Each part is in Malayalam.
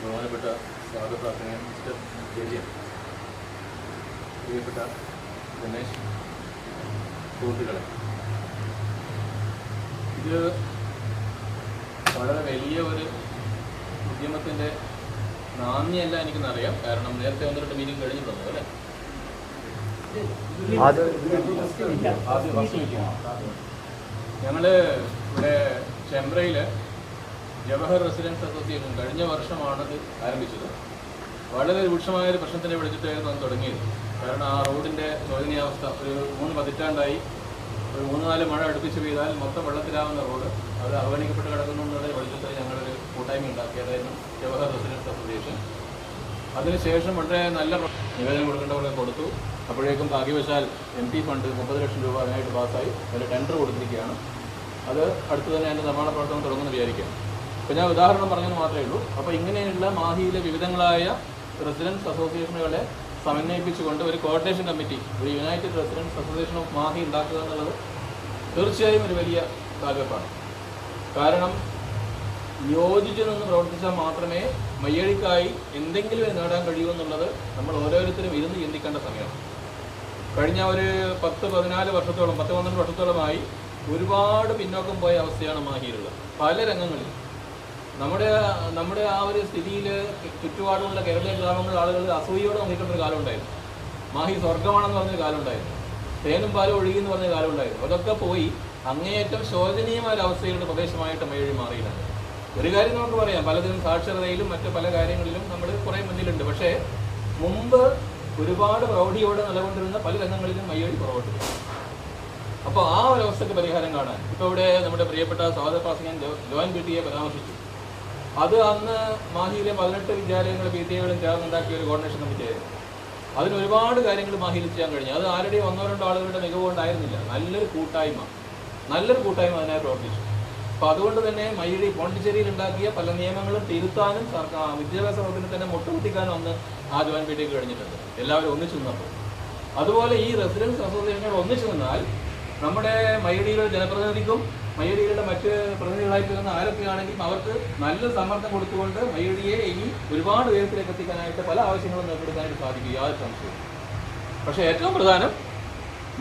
ബഹുമാനപ്പെട്ട സ്വാഗതപ്രാർത്ഥന മിസ്റ്റർ ജെലിയൻ, പ്രിയപ്പെട്ട ഗണേഷ്, സുഹൃത്തുക്കളെ, ഇത് വളരെ വലിയ ഒരു ഉദ്യമത്തിൻ്റെ നാന്ദിയല്ല എനിക്കെന്നറിയാം. കാരണം നേരത്തെ 1-2 മീറ്റിംഗ് കഴിഞ്ഞിട്ടുണ്ടോ അല്ലേ? ഞങ്ങൾ ഇവിടെ ചെമ്പ്രയിൽ ജവഹർ റെസിഡൻസ് അസോസിയേഷൻ കഴിഞ്ഞ വർഷമാണത് ആരംഭിച്ചത്. വളരെ രൂക്ഷമായൊരു പ്രശ്നത്തിനെ വിളിച്ചിട്ടായിരുന്നു അത് തുടങ്ങിയത്. കാരണം ആ റോഡിൻ്റെ ശോചനീയാവസ്ഥ ഒരു 3 പതിറ്റാണ്ടായി. ഒരു 3-4 മഴ അടുപ്പിച്ച് പെയ്താൽ മൊത്തം വെള്ളത്തിലാവുന്ന റോഡ് അത് അവഗണിക്കപ്പെട്ട് കിടക്കുന്നു എന്നുള്ളതിനെ വിളിച്ചിട്ട് ഞങ്ങളൊരു കൂട്ടായ്മ ഉണ്ടാക്കിയതായിരുന്നു ജവഹർ റെസിഡൻസ് അസോസിയേഷൻ. അതിനുശേഷം വളരെ നല്ല നിവേദനം കൊടുക്കേണ്ടവർക്ക് കൊടുത്തു. അപ്പോഴേക്കും ഭാഗ്യവശാൽ MP ഫണ്ട് 30 ലക്ഷം രൂപ അതിനായിട്ട് പാസ്സായി. അതിൻ്റെ ടെൻഡർ കൊടുത്തിരിക്കുകയാണ്. അത് അടുത്ത് തന്നെ അതിൻ്റെ നിർമ്മാണ പ്രവർത്തനം തുടങ്ങുമെന്ന് വിചാരിക്കാം. അപ്പോൾ ഞാൻ ഉദാഹരണം പറഞ്ഞെന്ന് മാത്രമേ ഉള്ളൂ. അപ്പോൾ ഇങ്ങനെയുള്ള മാഹിയിലെ വിവിധങ്ങളായ റെസിഡൻസ് അസോസിയേഷനുകളെ സമന്വയിപ്പിച്ചുകൊണ്ട് ഒരു കോർഡിനേഷൻ കമ്മിറ്റി, ഒരു united residence association of Mahe ഉണ്ടാക്കുക എന്നുള്ളത് തീർച്ചയായും ഒരു വലിയ കാൽവെപ്പാണ്. കാരണം യോജിച്ച് നിന്ന് പ്രവർത്തിച്ചാൽ മാത്രമേ മയ്യഴിക്കായി എന്തെങ്കിലും നേടാൻ കഴിയൂ എന്നുള്ളത് നമ്മൾ ഓരോരുത്തരും ഇരുന്ന് ചിന്തിക്കേണ്ട സമയമാണ്. കഴിഞ്ഞ ഒരു 10-14 വർഷത്തോളം 10-12 വർഷത്തോളമായി ഒരുപാട് പിന്നോക്കം പോയ അവസ്ഥയാണ് മാഹിയിലുള്ളത്. പല രംഗങ്ങളിൽ നമ്മുടെ ആ ഒരു സ്ഥിതിയിൽ ചുറ്റുപാടുമുള്ള കേരളീയ ഗ്രാമങ്ങളിലെ ആളുകൾ അസൂയയോടെ നോക്കിക്കൊണ്ടൊരു കാലം ഉണ്ടായിരുന്നു. മാഹി സ്വർഗമാണെന്ന് പറഞ്ഞൊരു കാലം ഉണ്ടായിരുന്നു. തേനും പാലും ഒഴുകി എന്ന് പറഞ്ഞ കാലം ഉണ്ടായിരുന്നു. അതൊക്കെ പോയി അങ്ങേയറ്റം ശോചനീയമായ അവസ്ഥയുടെ പ്രദേശമായിട്ട് മയ്യഴി മാറിയില്ല. ഒരു കാര്യം നമുക്ക് പറയാം, പലതിനും സാക്ഷരതയിലും മറ്റ് പല കാര്യങ്ങളിലും നമ്മൾ കുറേ മുന്നിലുണ്ട്. പക്ഷേ മുമ്പ് ഒരുപാട് പ്രൗഢിയോടെ നിലകൊണ്ടിരുന്ന പല രംഗങ്ങളിലും മയ്യഴി പുറകോട്ട്. അപ്പോൾ ആ ഒരു അവസ്ഥയ്ക്ക് പരിഹാരം കാണാൻ ഇപ്പോൾ ഇവിടെ നമ്മുടെ പ്രിയപ്പെട്ട സ്വാഗതപ്രാസംഗൻ ജോയിൻ PTA പരാമർശിച്ചു. അത് അന്ന് മാഹിയിലെ 18 വിദ്യാലയങ്ങളും PTA-കളും ചേർന്നുണ്ടാക്കിയ ഒരു കോർഡിനേഷൻ കമ്മിറ്റി ആയിരുന്നു. അതിന് ഒരുപാട് കാര്യങ്ങൾ മാഹിയിൽ ചെയ്യാൻ കഴിഞ്ഞു. അത് ആരുടെയും 1-2 ആളുകളുടെ മികവ് കൊണ്ടായിരുന്നില്ല. നല്ലൊരു കൂട്ടായ്മ അതിനായി പ്രവർത്തിച്ചു. അപ്പോൾ അതുകൊണ്ട് തന്നെ മയ്യഴി പോണ്ടിച്ചേരിയിൽ ഉണ്ടാക്കിയ പല നിയമങ്ങളും തിരുത്താനും വിദ്യാഭ്യാസ വകുപ്പിനെ തന്നെ മുട്ടുകുത്തിക്കാനും അന്ന് ആ ജോയിൻ PTA-ക്ക് കഴിഞ്ഞിട്ടുണ്ട്, എല്ലാവരും ഒന്നിച്ചു നിന്നപ്പോൾ. അതുപോലെ ഈ റെസിഡൻസ് അസോസിയേഷനുകൾ ഒന്നിച്ചു നിന്നാൽ നമ്മുടെ മയ്യഴിയിലെ ജനപ്രതിനിധിക്കും മയ്യഴിയുടെ മറ്റ് പ്രതിനിധികളായിട്ട് വരുന്ന ആരൊക്കെയാണെങ്കിലും അവർക്ക് നല്ല സമ്മർദ്ദം കൊടുത്തുകൊണ്ട് മയ്യഴിയെ ഇനി ഒരുപാട് ഉയരത്തിലേക്ക് എത്തിക്കാനായിട്ട് പല ആവശ്യങ്ങളും നേടിയെടുക്കാനായിട്ട് സാധിക്കും, യാതൊരു സംശയവും. പക്ഷേ ഏറ്റവും പ്രധാനം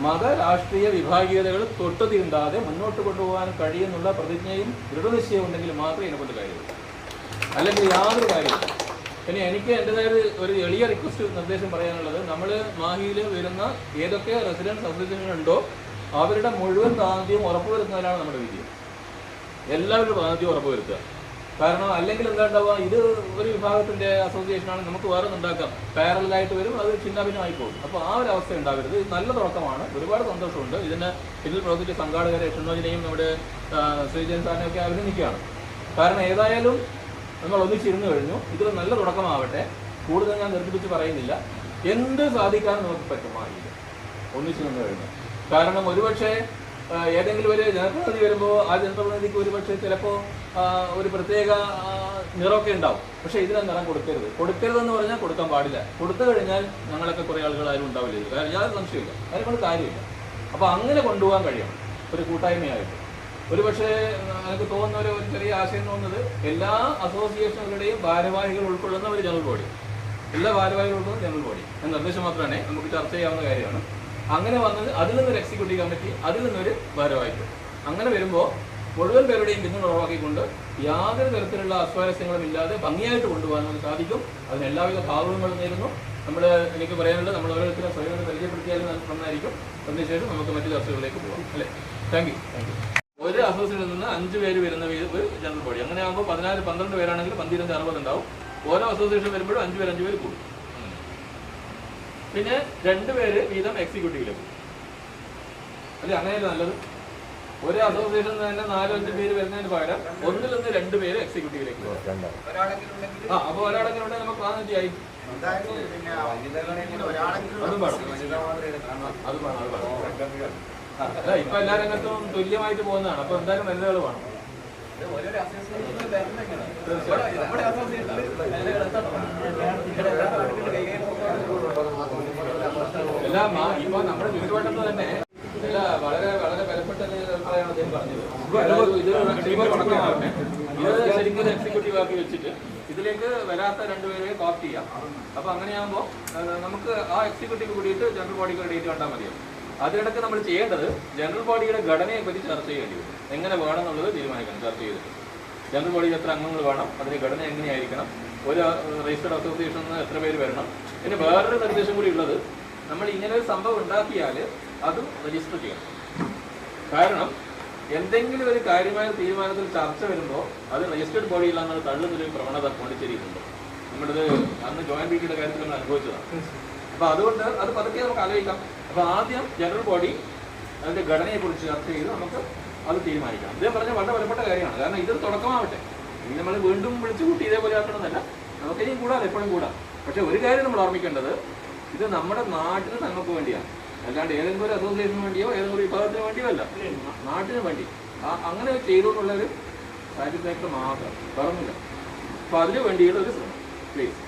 മത രാഷ്ട്രീയ വിഭാഗീയതകൾ തൊട്ടുതീണ്ടാതെ മുന്നോട്ട് കൊണ്ടുപോകാൻ കഴിയുന്നുള്ള പ്രതിജ്ഞയും ദൃഢനിശ്ചയവും ഉണ്ടെങ്കിൽ മാത്രമേ ഇതിനെക്കൊണ്ട് കാര്യമുള്ളൂ, അല്ലെങ്കിൽ യാതൊരു കാര്യമില്ല. പിന്നെ എനിക്ക് എൻ്റെതായ ഒരു എളിയ റിക്വസ്റ്റ് നിർദ്ദേശം പറയാനുള്ളത്, നമ്മൾ മാഹിയിൽ വരുന്ന ഏതൊക്കെ റെസിഡൻസ് അസോസിയേഷൻ ഉണ്ടോ അവരുടെ മുഴുവൻ പ്രാതിനിധ്യവും ഉറപ്പുവരുത്തുന്നതിനാണ് നമ്മുടെ വിജയം. എല്ലാവരുടെ പ്രാതിനിധ്യം ഉറപ്പുവരുത്തുക. കാരണം അല്ലെങ്കിൽ എന്താ ഉണ്ടാവുക, ഇത് ഒരു വിഭാഗത്തിൻ്റെ അസോസിയേഷനാണ്, നമുക്ക് വേറെ ഉണ്ടാക്കാം, പാരലായിട്ട് വരും, അത് ഛിന്നഭിന്നമായി പോകും. അപ്പോൾ ആ ഒരു അവസ്ഥ ഉണ്ടാവരുത്. ഇത് നല്ല തുടക്കമാണ്, ഒരുപാട് സന്തോഷമുണ്ട്. ഇതിന് പിന്നിൽ പ്രവർത്തിച്ച സംഘാടകരെ ഷിനോജിനെയും നമ്മുടെ ശ്രീജയൻ സാറിനെയൊക്കെ അഭിനന്ദിക്കുകയാണ്. കാരണം ഏതായാലും നമ്മൾ ഒന്നിച്ചിരുന്നു കഴിഞ്ഞു. ഇതൊരു നല്ല തുടക്കമാവട്ടെ. കൂടുതൽ ഞാൻ നിർദ്ദിപ്പിച്ച് പറയുന്നില്ല. എന്ത് സാധിക്കാനും നമുക്ക് പറ്റുമായില്ല ഒന്നിച്ചു നിന്ന് കഴിഞ്ഞു. കാരണം ഒരുപക്ഷെ ഏതെങ്കിലും ഒരു ജനപ്രതിനിധി വരുമ്പോൾ ആ ജനപ്രതിനിധിക്ക് ഒരുപക്ഷെ ചിലപ്പോൾ ഒരു പ്രത്യേക നിറമൊക്കെ ഉണ്ടാവും. പക്ഷേ ഇതിനെ നിറം കൊടുക്കരുതെന്ന് പറഞ്ഞാൽ കൊടുക്കാൻ പാടില്ല. കൊടുത്തു കഴിഞ്ഞാൽ ഞങ്ങളൊക്കെ കുറേ ആളുകൾ ആരും ഉണ്ടാവില്ല. കാരണം യാതൊരു സംശയമില്ല, അതിനെക്കൊണ്ട് കാര്യമില്ല. അപ്പോൾ അങ്ങനെ കൊണ്ടുപോകാൻ കഴിയണം ഒരു കൂട്ടായ്മയായിട്ട്. ഒരുപക്ഷെ എനിക്ക് തോന്നുന്ന ഒരു ചെറിയ ആശയം തോന്നുന്നത്, എല്ലാ അസോസിയേഷനുകളുടെയും ഭാരവാഹികൾ ഉൾക്കൊള്ളുന്ന ഒരു ജനറൽ ബോഡി, എല്ലാ ഭാരവാഹികൾ ഉൾക്കൊള്ളുന്ന ജനറൽ ബോഡി എന്ന നിർദ്ദേശം മാത്രമാണ് നമുക്ക് ചർച്ച ചെയ്യാവുന്ന കാര്യമാണ്. അങ്ങനെ വന്നത് അതിൽ നിന്നൊരു എക്സിക്യൂട്ടീവ് കമ്മിറ്റി, അതിൽ നിന്നൊരു ഭാരവാഹിത്വം. അങ്ങനെ വരുമ്പോൾ മുഴുവൻ പേരുടെയും പിന്തുണ ഉറവാക്കിക്കൊണ്ട് യാതൊരു തരത്തിലുള്ള അസ്വാരസ്യങ്ങളും ഇല്ലാതെ ഭംഗിയായിട്ട് കൊണ്ടുപോകാൻ നമുക്ക് സാധിക്കും. അതിന് എല്ലാവിധ ഭാഗങ്ങളും നേരുന്നു. എനിക്ക് പറയാനുള്ളത്, നമ്മൾ ഓരോരുത്തരും സ്വയം പരിചയപ്പെടുത്തിയാലും നന്നായിരിക്കും. അതിനുശേഷം നമുക്ക് മറ്റു ചർച്ചകളിലേക്ക് പോകാം, അല്ലേ? Thank you. ഒരു അസോസിയേഷനിൽ നിന്ന് 5 പേര് വരുന്ന ഒരു ജനറൽ ബോഡി. അങ്ങനെ ആകുമ്പോൾ 14-12 പേരാണെങ്കിൽ 15-60 ഉണ്ടാവും. ഓരോ അസോസിയേഷൻ വരുമ്പോഴും 5 പേര് കൂടും. പിന്നെ 2 പേര് വീതം എക്സിക്യൂട്ടീവിലേക്ക്, അല്ലെ? അങ്ങനെയല്ല നല്ലത്. ഒരു അസോസിയേഷൻ തന്നെ 4-5 പേര് വരുന്നതിന് പകരം 1-ൽ നിന്ന് 2 പേര് എക്സിക്യൂട്ടീവിലേക്ക് പോകും. അപ്പോൾ ഒരാളെങ്കിലും ഉണ്ടെങ്കിൽ നമുക്ക് പ്രാതിനിധ്യമായി. അല്ല, ഇപ്പൊ എല്ലാ രംഗത്തും തുല്യമായിട്ട് പോകുന്നതാണ്. അപ്പൊ എന്തായാലും വനിതകൾ വേണം. എല്ലാം ഇപ്പൊ നമ്മുടെ ചുറ്റുവട്ടത്ത് തന്നെ വളരെ വളരെ ബലപ്പെട്ട അഭിപ്രായമാണ് അദ്ദേഹം പറഞ്ഞത്. ഇത് ശരിക്കും എക്സിക്യൂട്ടീവ് ഒഴിവാക്കി വെച്ചിട്ട് ഇതിലേക്ക് വരാത്ത രണ്ടുപേരെ കോപ്റ്റ് ചെയ്യാം. അപ്പോൾ അങ്ങനെയാകുമ്പോൾ നമുക്ക് ആ എക്സിക്യൂട്ടീവ് കൂടിയിട്ട് ജനറൽ ബോഡിക്ക് ഡേറ്റ് കണ്ടാൽ മതിയാവും. അതിനിടയ്ക്ക് നമ്മൾ ചെയ്യേണ്ടത് ജനറൽ ബോഡിയുടെ ഘടനയെ പറ്റി ചർച്ച ചെയ്യേണ്ടി വരും. എങ്ങനെ വേണം എന്നുള്ളത് തീരുമാനിക്കണം ചർച്ച ചെയ്തിട്ട്. ജനറൽ ബോഡിയിൽ എത്ര അംഗങ്ങൾ വേണം, അതിൻ്റെ ഘടന എങ്ങനെയായിരിക്കണം, ഒരു രജിസ്റ്റേർഡ് അസോസിയേഷനിൽ നിന്ന് എത്ര പേര് വരണം. പിന്നെ വേറൊരു നിർദ്ദേശം കൂടി ഉള്ളത്, നമ്മൾ ഇങ്ങനെ ഒരു സംഭവം ഉണ്ടാക്കിയാൽ അതും രജിസ്റ്റർ ചെയ്യണം. കാരണം എന്തെങ്കിലും ഒരു കാര്യമായ തീരുമാനത്തിൽ ചർച്ച വരുമ്പോൾ അത് രജിസ്റ്റേർഡ് ബോഡിയിലാണെന്ന് തള്ളുന്നൊരു പ്രവണത പോണ്ടിച്ചേരിയിട്ടുണ്ട്. നമ്മളിത് അന്ന് ജോയിന്റ് ബിയുടെ കാര്യത്തിൽ നമ്മൾ അനുഭവിച്ചതാണ്. അപ്പോൾ അതുകൊണ്ട് അത് പതുക്കെ നമുക്ക് ആലോചിക്കാം. അപ്പോൾ ആദ്യം ജനറൽ ബോഡി അതിൻ്റെ ഘടനയെക്കുറിച്ച് ചർച്ച ചെയ്ത് നമുക്ക് അത് തീരുമാനിക്കണം. അദ്ദേഹം പറഞ്ഞ വളരെ വിലപ്പെട്ട കാര്യമാണ്. കാരണം ഇതൊരു തുടക്കമാവട്ടെ. ഇനി നമ്മൾ വീണ്ടും വിളിച്ചു കൂട്ടി ഇതേപോലെ ആക്കണമെന്നല്ല, നമുക്കിനിയും കൂടാം, എപ്പോഴും കൂടാം. പക്ഷെ ഒരു കാര്യം നമ്മൾ ഓർമ്മിക്കേണ്ടത്, ഇത് നമ്മുടെ നാട്ടിന് നമുക്ക് വേണ്ടിയാണ്, അല്ലാണ്ട് ഏതെങ്കിലും ഒരു അസോസിയേഷന് വേണ്ടിയോ ഏതെങ്കിലും ഒരു വിഭാഗത്തിന് വേണ്ടിയോ അല്ല, നാട്ടിന് വേണ്ടി. അങ്ങനെ ചെയ്തുകൊണ്ടുള്ളൊരു സാറ്റിസ്ഫാക്ടർ മാത്രം, പറഞ്ഞില്ല. അപ്പോൾ അതിന് വേണ്ടിയുള്ള ഒരു ശ്രമം പ്ലീസ്.